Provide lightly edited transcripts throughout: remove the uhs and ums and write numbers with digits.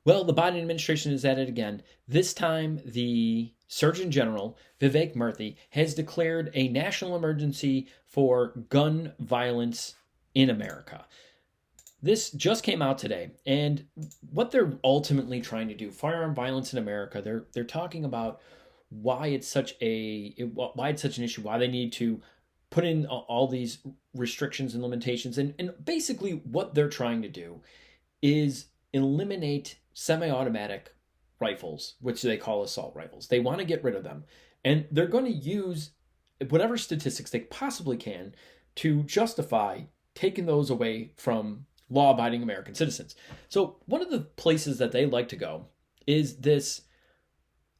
Well, the Biden administration is at it again. This time, the Surgeon General, Vivek Murthy, has declared a national emergency for gun violence in America. This just came out today, and what they're ultimately trying to do, firearm violence in America, they're talking about why it's such an issue, why they need to put in all these restrictions and limitations, and basically what they're trying to do is eliminate semi-automatic rifles, which they call assault rifles. They want to get rid of them, and they're going to use whatever statistics they possibly can to justify taking those away from law-abiding American citizens. So one of the places that they like to go is this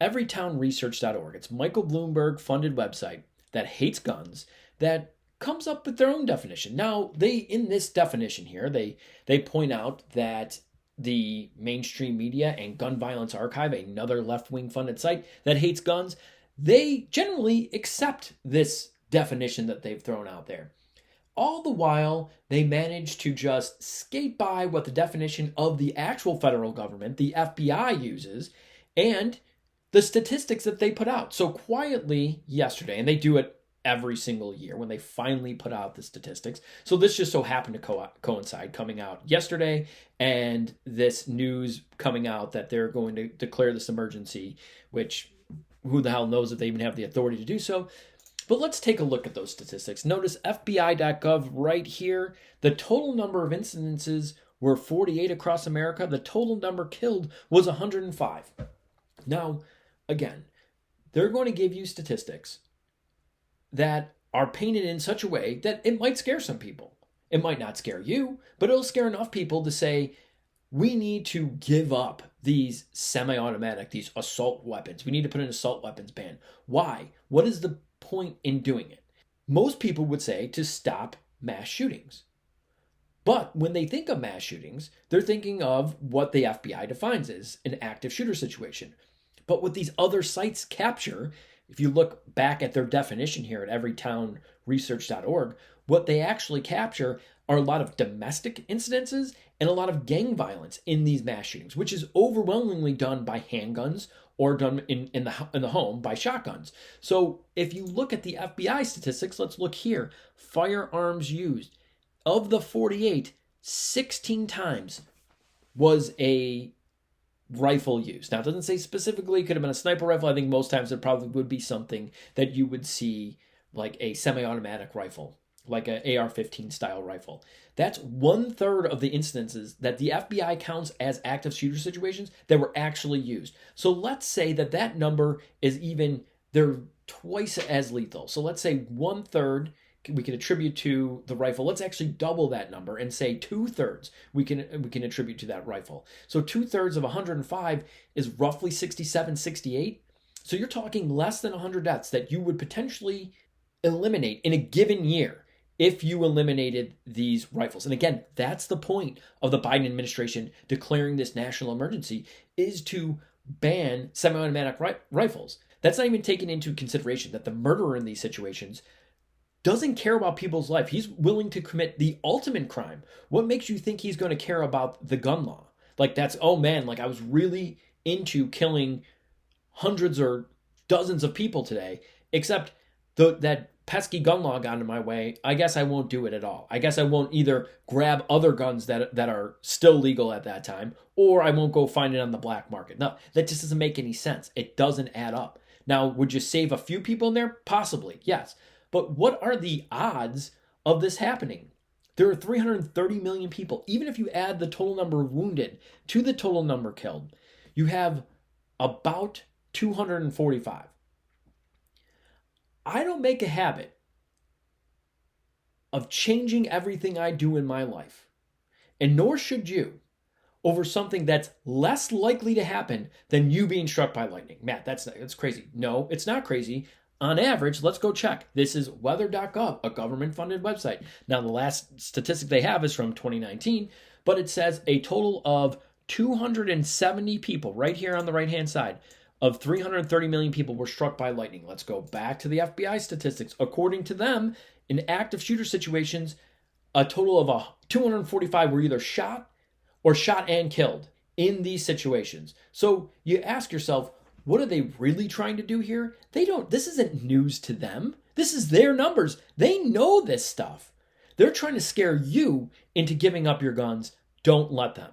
everytownresearch.org. It's Michael Bloomberg funded website that hates guns, that comes up with their own definition. Now, they in this definition here, they point out that the mainstream media and Gun Violence Archive, another left-wing funded site that hates guns, they generally accept this definition that they've thrown out there. All the while, they manage to just skate by what the definition of the actual federal government, the FBI, uses, and the statistics that they put out. So quietly yesterday, and they do it every single year when they finally put out the statistics. So this just so happened to coincide coming out yesterday and this news coming out that they're going to declare this emergency, which who the hell knows if they even have the authority to do so. But let's take a look at those statistics. Notice FBI.gov right here. The total number of incidences were 48 across America. The total number killed was 105. Now, again, they're going to give you statistics that are painted in such a way that it might scare some people. It might not scare you, but it'll scare enough people to say, we need to give up these semi-automatic, these assault weapons. We need to put an assault weapons ban. Why? What is the point in doing it? Most people would say to stop mass shootings. But when they think of mass shootings, they're thinking of what the FBI defines as an active shooter situation. But what these other sites capture, if you look back at their definition here at everytownresearch.org, what they actually capture are a lot of domestic incidences and a lot of gang violence in these mass shootings, which is overwhelmingly done by handguns or done in the home by shotguns. So if you look at the FBI statistics, let's look here. Firearms used. Of the 48, 16 times was a rifle used. Now, it doesn't say specifically, it could have been a sniper rifle. I think most times it probably would be something that you would see like a semi-automatic rifle, like an AR-15 style rifle. That's 1/3 of the instances that the FBI counts as active shooter situations that were actually used. So let's say that that number is even, they're twice as lethal. So let's say 1/3 we can attribute to the rifle. Let's actually double that number and say 2/3 we can attribute to that rifle. So 2/3 of 105 is roughly 67, 68. So you're talking less than 100 deaths that you would potentially eliminate in a given year if you eliminated these rifles. And again, that's the point of the Biden administration declaring this national emergency, is to ban semi-automatic rifles. That's not even taken into consideration that the murderer in these situations doesn't care about people's life. He's willing to commit the ultimate crime. What makes you think he's going to care about the gun law? Like that's, oh man, like I was really into killing hundreds or dozens of people today, except that pesky gun law got in my way. I guess I won't do it at all. I guess I won't either grab other guns that are still legal at that time, or I won't go find it on the black market. No, that just doesn't make any sense. It doesn't add up. Now, would you save a few people in there? Possibly, yes. But what are the odds of this happening? There are 330 million people. Even if you add the total number of wounded to the total number killed, you have about 245. I don't make a habit of changing everything I do in my life, and nor should you, over something that's less likely to happen than you being struck by lightning. Matt, that's crazy. No, it's not crazy. On average, let's go check. This is weather.gov, a government-funded website. Now, the last statistic they have is from 2019, but it says a total of 270 people, right here on the right-hand side, of 330 million people were struck by lightning. Let's go back to the FBI statistics. According to them, in active shooter situations, a total of 245 were either shot or shot and killed in these situations. So you ask yourself, what are they really trying to do here? This isn't news to them. This is their numbers. They know this stuff. They're trying to scare you into giving up your guns. Don't let them.